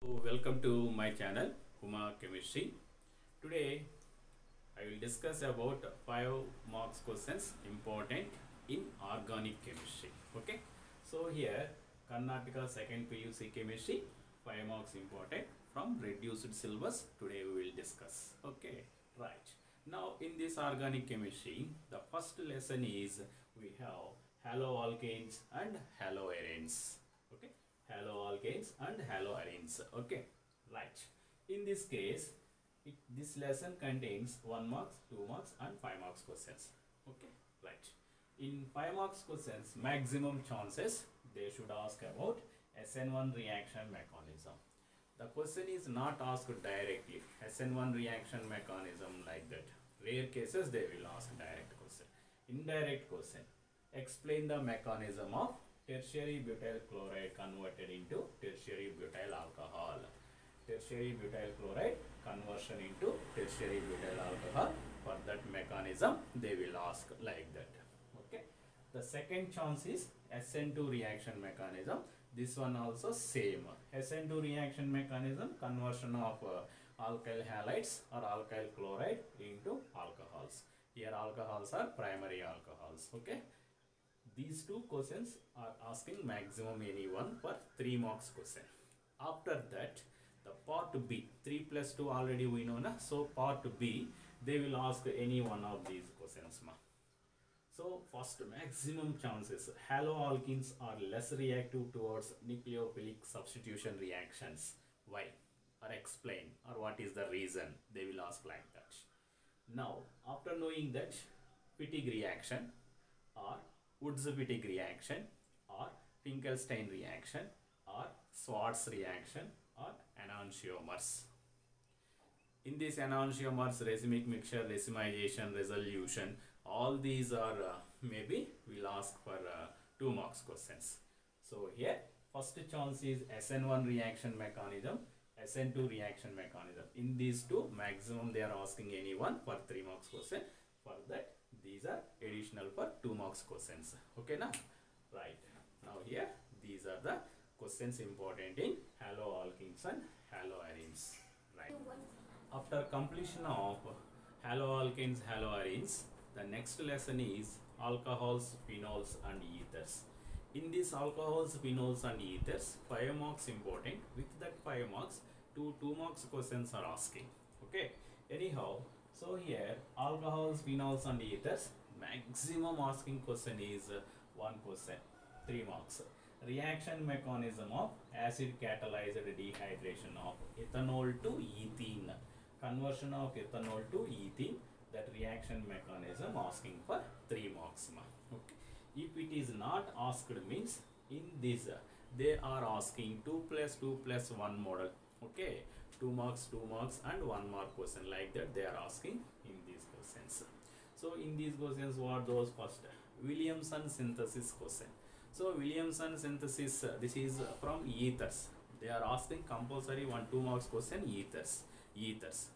Welcome to my channel Uma Chemistry. Today I will discuss about 5 marks questions important in organic chemistry. Okay, so here Karnataka second PUC chemistry, 5 marks important from reduced syllabus. Today we will discuss. Okay, right. Now in this organic chemistry, the first lesson is we have haloalkanes and haloarenes. Okay, haloalkanes and haloarenes. Okay, right. In this case, this lesson contains 1 marks, 2 marks and 5 marks questions. Okay, right. In 5 marks questions, maximum chances they should ask about SN1 reaction mechanism. The question is not asked directly, SN1 reaction mechanism like that. Rare cases they will ask direct question. Indirect question, explain the mechanism of tertiary butyl chloride converted into tertiary butyl alcohol. Tertiary butyl chloride conversion into tertiary butyl alcohol. For that mechanism they will ask like that. Okay. The second chance is SN2 reaction mechanism. This one also same. SN2 reaction mechanism, conversion of alkyl halides or alkyl chloride into alcohols. Here alcohols are primary alcohols. Okay. These two questions are asking maximum any one for 3 marks question. After that, the part B, 3 plus 2 already we know na. So part B, they will ask any one of these questions ma. So first, maximum chances, haloalkenes are less reactive towards nucleophilic substitution reactions. Why? Or explain, or what is the reason? They will ask like that. Now, after knowing that, Wittig reaction or Woods-Wittig reaction or Finkelstein reaction or Schwarz reaction or enantiomers. In this enantiomers, racemic mixture, racemization, resolution, all these are maybe we'll ask for 2 marks questions. So here first chance is SN1 reaction mechanism, SN2 reaction mechanism. In these two, maximum they are asking any one for 3 marks question. For that, these are additional for 2 marks questions. Okay now, right. Now here these are the questions important in haloalkenes and haloarenes. Right. After completion of haloalkenes, haloarenes, the next lesson is alcohols, phenols and ethers. In these alcohols, phenols and ethers, 5 marks important. With that 5 marks, 2 marks questions are asking. Okay. Anyhow, so here alcohols, phenols and ethers, maximum asking question is 1 question, 3 marks. Reaction mechanism of acid catalyzed dehydration of ethanol to ethene. Conversion of ethanol to ethene, that reaction mechanism asking for 3 marks. Okay. If it is not asked means in this they are asking 2 plus 2 plus 1 model. Okay. 2 marks, 2 marks and 1 mark question like that they are asking in these questions. So in these questions what those first Williamson synthesis question. So Williamson synthesis this is from ethers. They are asking compulsory 1-2 marks question ethers.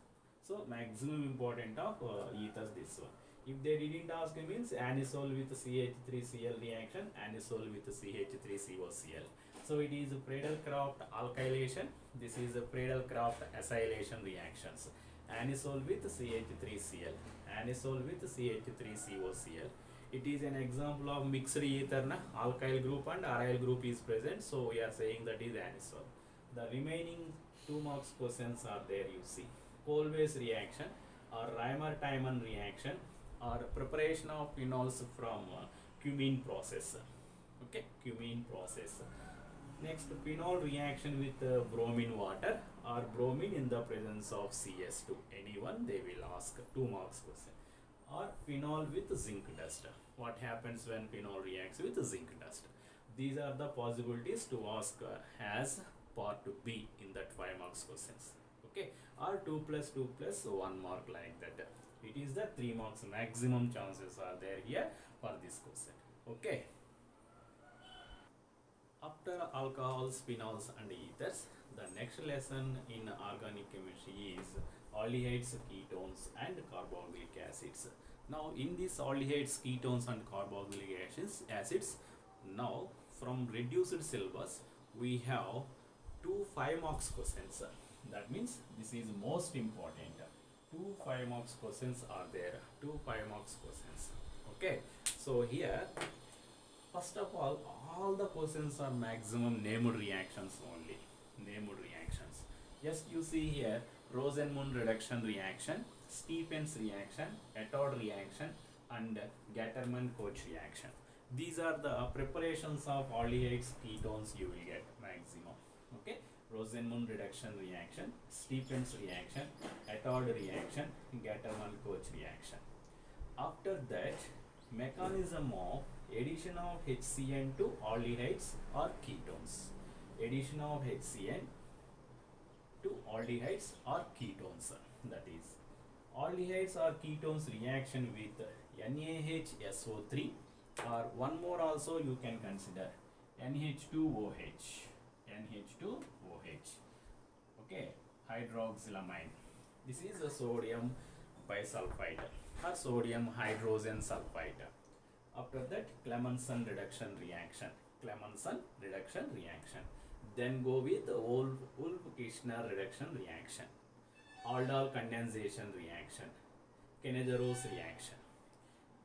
So maximum important of ethers this one. If they didn't ask means anisole with CH3Cl reaction, anisole with CH3COCl. So it is Friedel-Crafts alkylation. This is a Friedel-Crafts acylation reactions. Anisole with CH3Cl, anisole with CH3COCl. It is an example of mixed ether na, alkyl group and aryl group is present. So we are saying that is anisole. The remaining 2 marks questions are there you see. Kohlweis reaction or Reimer-Tiemann reaction or preparation of phenols from cumene process. Okay, cumene process. Next, phenol reaction with bromine water or bromine in the presence of CS2. Anyone they will ask 2 marks question. Or phenol with zinc dust. What happens when phenol reacts with zinc dust? These are the possibilities to ask as part B in that 5 marks questions. Okay, or 2 plus 2 plus 1 mark like that. It is the 3 marks maximum chances are there here for this question. Okay. After alcohols, phenols and ethers, the next lesson in organic chemistry is aldehydes, ketones and carboxylic acids. Now in these aldehydes, ketones and carboxylic acids, now from reduced syllabus we have two 5 marks questions. That means this is most important. Two 5 marks questions are there. Two 5 marks questions. Okay. So here, first of all the questions are maximum named reactions only. Named reactions. Just you see here, Rosenmund reduction reaction, Stephens reaction, Ettard reaction, and Gattermann-Koch reaction. These are the preparations of aldehydes, ketones you will get maximum. Okay, Rosenmund reduction reaction, Stephens reaction, Ettard reaction, Gattermann-Koch reaction. After that, mechanism of addition of HCN to aldehydes or ketones. Addition of HCN to aldehydes or ketones. That is, aldehydes or ketones reaction with NaHSO3, or one more also you can consider, NH2OH. NH2OH. Okay, hydroxylamine. This is a sodium bisulfite or sodium hydrogen sulfite. After that, Clemmensen reduction reaction. Clemmensen reduction reaction. Then go with the Wolff-Kishner reduction reaction. Aldol condensation reaction. Kennegeros reaction.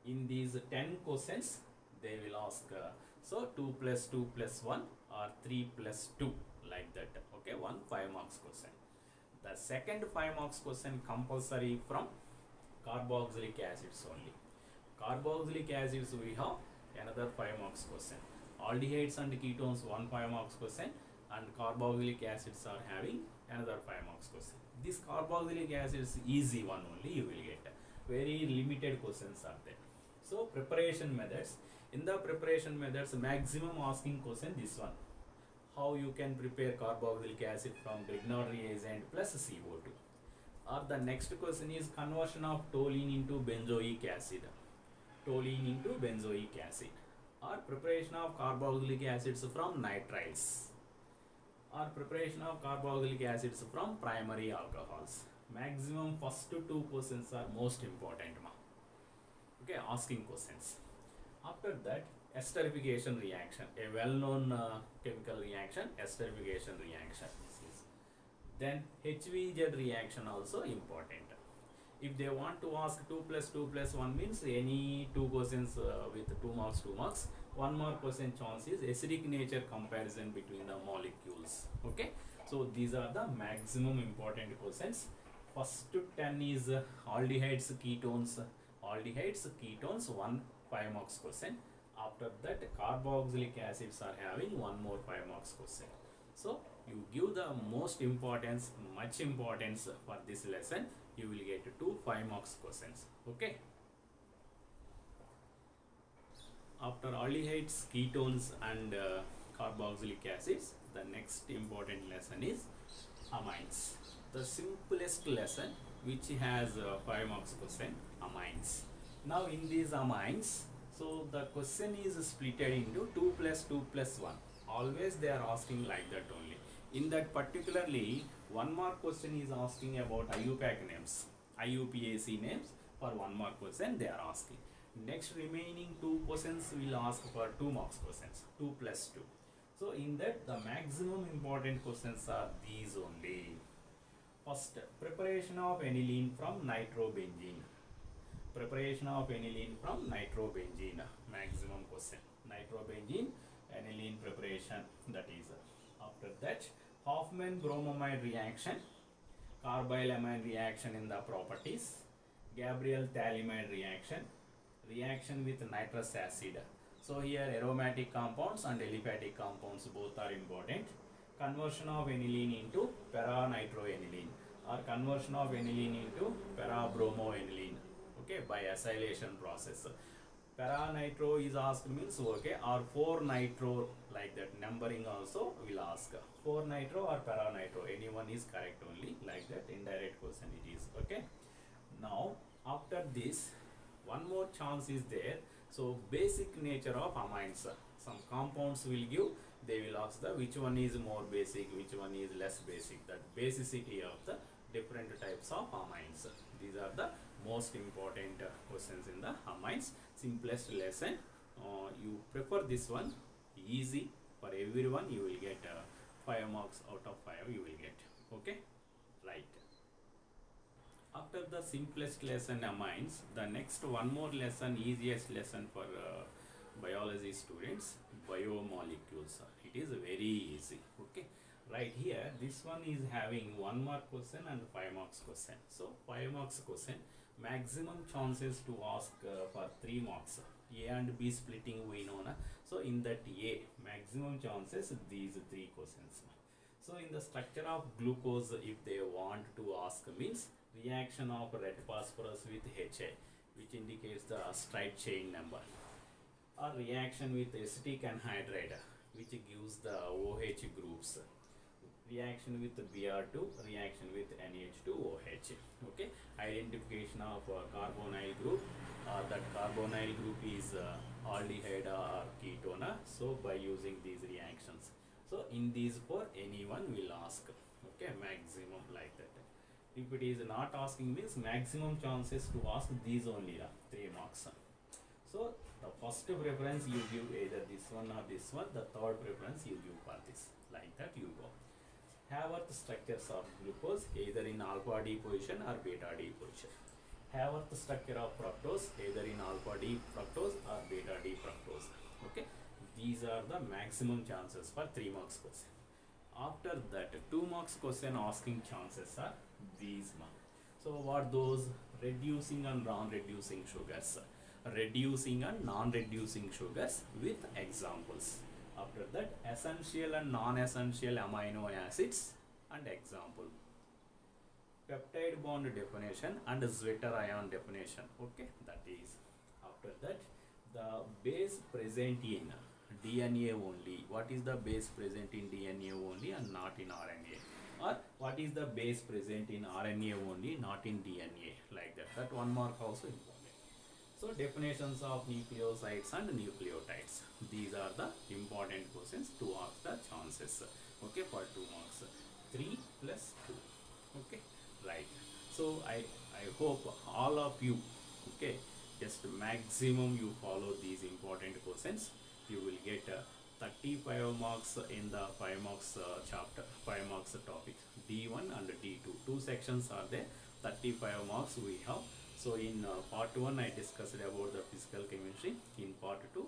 In these 10 questions, they will ask so 2 plus 2 plus 1 or 3 plus 2, like that. Okay, one 5 marks question. The second 5 marks question compulsory from carboxylic acids only. Carboxylic acids we have another 5 marks question. Aldehydes and ketones 1 5 marks question, and carboxylic acids are having another 5 marks question. This carboxylic acids easy one only you will get. Very limited questions are there. So preparation methods. In the preparation methods, maximum asking question this one. How you can prepare carboxylic acid from Grignard reagent plus CO2. Or the next question is conversion of toluene into benzoic acid. Toluene into benzoic acid. Or preparation of carboxylic acids from nitriles. Or preparation of carboxylic acids from primary alcohols. Maximum first 2 questions are most important. Okay, asking questions. After that, esterification reaction, a well-known chemical reaction, esterification reaction. Then HVZ reaction also important. If they want to ask 2 plus 2 plus 1 means any 2 questions with 2 marks, 2 marks. 1 mark question chance is acidic nature comparison between the molecules. Okay, so these are the maximum important questions. First 10 is aldehydes, ketones. Aldehydes, ketones, 1 5 marks question. After that, carboxylic acids are having 1 more 5 marks question. So you give the most importance, much importance for this lesson. You will get 2 5 marks questions. Okay. After aldehydes, ketones, and carboxylic acids, the next important lesson is amines. The simplest lesson which has 5 marks question, amines. Now in these amines, so the question is splitted into 2 plus 2 plus 1. Always they are asking like that only. In that particularly, 1 mark question is asking about IUPAC names, IUPAC names. For 1 mark question they are asking. Next remaining 2 questions will ask for 2 marks questions, 2 plus 2. So in that, the maximum important questions are these only. First, preparation of aniline from nitrobenzene. Preparation of aniline from nitrobenzene, maximum question. Nitrobenzene, aniline preparation, that is. After that, Hoffman-bromamide reaction, carbylamine reaction in the properties, Gabriel-thalamide reaction, reaction with nitrous acid. So here aromatic compounds and aliphatic compounds both are important. Conversion of aniline into para-nitroaniline, or conversion of aniline into para-bromoaniline. Okay, by acylation process. Para-nitro is asked means okay, or 4-nitro, like that numbering also will ask. 4-nitro or para-nitro, anyone is correct only, like that indirect question it is. Okay. Now after this, one more chance is there. So basic nature of amines, some compounds will give, they will ask the which one is more basic, which one is less basic, that basicity of the different types of amines. These are the most important questions in the amines. Simplest lesson, you prefer this one, easy for everyone, you will get 5 marks out of 5 you will get. Okay, right. After the simplest lesson amines, the next one more lesson, easiest lesson for biology students, biomolecules. It is very easy. Okay, right here this one is having 1 mark question and 5 marks question. So 5 marks question, maximum chances to ask for 3 marks. A and B splitting we know na. So in that A, maximum chances these 3 questions. So in the structure of glucose, if they want to ask means reaction of red phosphorus with Ha, which indicates the straight chain number, or reaction with acetic anhydride, which gives the OH groups, reaction with Br2, reaction with NH2OH. Okay, identification of carbonyl group, that carbonyl group is aldehyde or ketone. So by using these reactions, so in these 4 anyone will ask. Okay, maximum like that. If it is not asking means maximum chances to ask these only 3 marks. So the first preference you give either this one or this one, the third preference you give for this, like that you go. Haworth structures of glucose either in alpha D position or beta D position. Haworth structure of fructose either in alpha D fructose or beta D fructose. Okay, these are the maximum chances for 3 marks question. After that 2 marks question asking chances are these. So what those? Reducing and non-reducing sugars, reducing and non-reducing sugars with examples. After that essential and non-essential amino acids and example. Peptide bond definition and Zwitter ion definition. Okay, that is. After that the base present in DNA only. What is the base present in DNA only and not in RNA? Or what is the base present in RNA only, not in DNA? Like that. That 1 mark also important. So definitions of nucleosides and nucleotides. These are the important questions to ask the chances. Okay, for 2 marks. 3 plus 2. Okay, right. So I hope all of you, okay, just maximum you follow these important questions. You will get 35 marks in the 5 marks chapter, 5 marks topic, D1 and D2. 2 sections are there, 35 marks we have. So in part 1 I discussed about the physical chemistry. In part 2,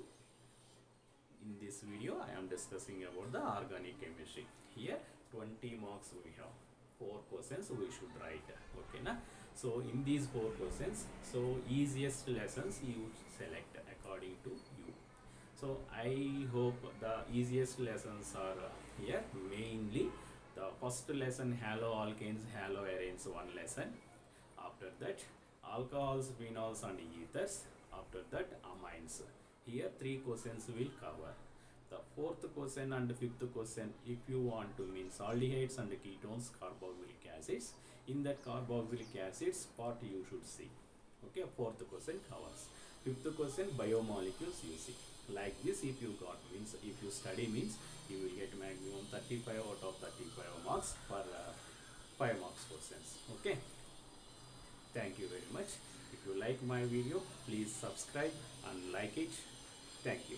in this video I am discussing about the organic chemistry. Here 20 marks we have, 4 questions we should write. Okay na? So in these 4 questions, so easiest lessons you select according to you. So I hope the easiest lessons are here. Mainly the first lesson, haloalkanes, haloarenes, 1 lesson. After that alcohols, phenols and ethers. After that amines. Here 3 questions will cover. The 4th question and 5th question, if you want to, means aldehydes and ketones, carboxylic acids. In that carboxylic acids part you should see. Okay, 4th question covers. 5th question biomolecules you see. Like this, if you got, means if you study, means you will get maximum 35 out of 35 marks for 5 marks questions. Okay, thank you very much. If you like my video, please subscribe and like it. Thank you.